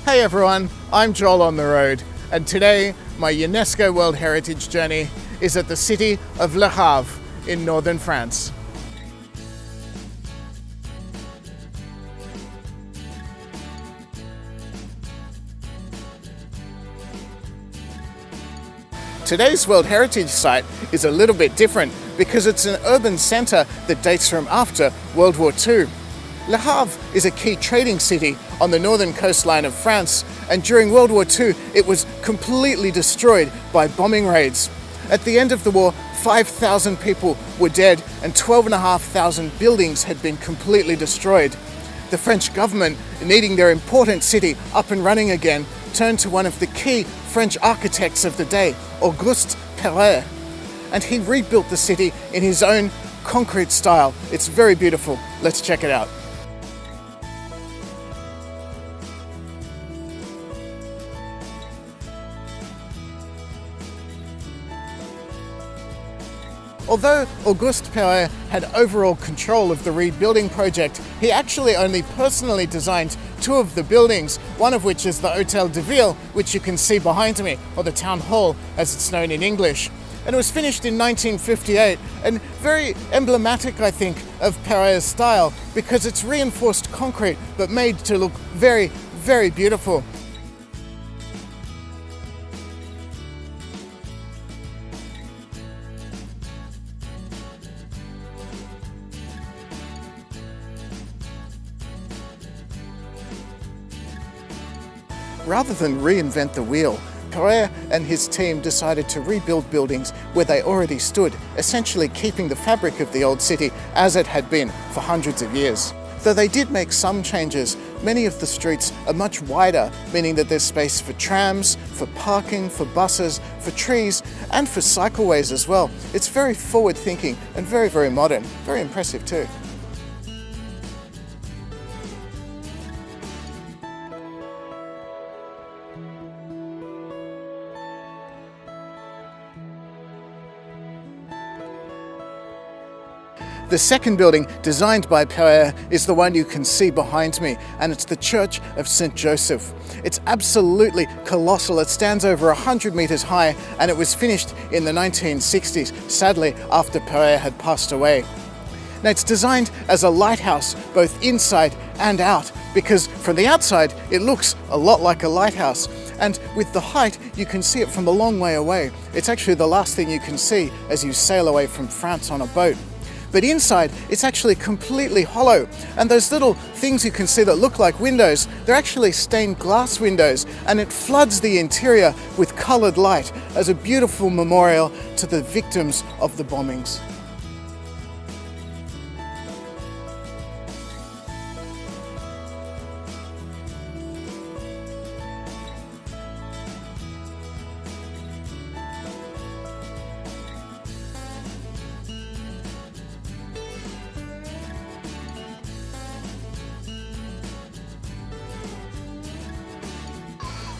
Hey everyone, I'm Joel on the road, and today my UNESCO World Heritage journey is at the city of Le Havre in northern France. Today's World Heritage site is a little bit different because it's an urban centre that dates from after World War II. Le Havre is a key trading city on the northern coastline of France, and during World War II it was completely destroyed by bombing raids. At the end of the war, 5,000 people were dead and 12,500 buildings had been completely destroyed. The French government, needing their important city up and running again, turned to one of the key French architects of the day, Auguste Perret, and he rebuilt the city in his own concrete style. It's very beautiful. Let's check it out. Although Auguste Perret had overall control of the rebuilding project, he actually only personally designed two of the buildings, one of which is the Hôtel de Ville, which you can see behind me, or the Town Hall as it's known in English. And it was finished in 1958, and very emblematic, I think, of Perret's style because it's reinforced concrete but made to look very, very beautiful. Rather than reinvent the wheel, Perret and his team decided to rebuild buildings where they already stood, essentially keeping the fabric of the old city as it had been for hundreds of years. Though they did make some changes, many of the streets are much wider, meaning that there's space for trams, for parking, for buses, for trees, and for cycleways as well. It's very forward-thinking and very, very modern. Very impressive too. The second building, designed by Perret, is the one you can see behind me, and it's the Church of St. Joseph. It's absolutely colossal. It stands over 100 meters high, and it was finished in the 1960s, sadly after Perret had passed away. Now, it's designed as a lighthouse, both inside and out, because from the outside it looks a lot like a lighthouse, and with the height you can see it from a long way away. It's actually the last thing you can see as you sail away from France on a boat. But inside, it's actually completely hollow. And those little things you can see that look like windows, they're actually stained glass windows, and it floods the interior with colored light as a beautiful memorial to the victims of the bombings.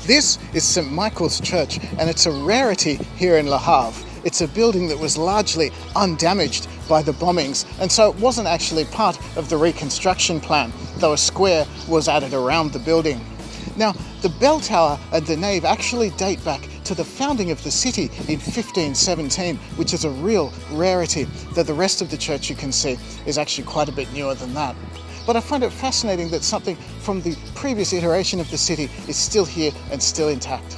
This is St. Michael's Church, and it's a rarity here in Le Havre. It's a building that was largely undamaged by the bombings, and so it wasn't actually part of the reconstruction plan, though a square was added around the building. Now, the bell tower and the nave actually date back to the founding of the city in 1517, which is a real rarity, though the rest of the church you can see is actually quite a bit newer than that. But I find it fascinating that something from the previous iteration of the city is still here and still intact.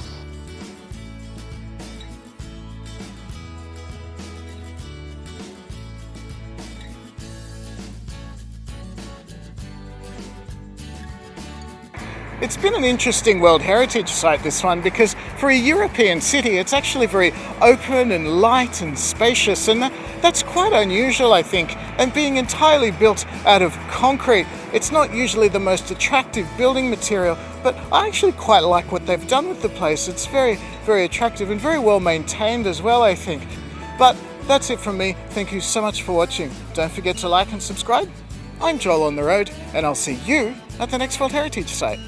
It's been an interesting World Heritage site, this one, because for a European city it's actually very open and light and spacious, and that's quite unusual, I think. And being entirely built out of concrete, it's not usually the most attractive building material, but I actually quite like what they've done with the place. It's very, very attractive and very well maintained as well, I think. But that's it from me. Thank you so much for watching. Don't forget to like and subscribe. I'm Joel on the road, and I'll see you at the next World Heritage site.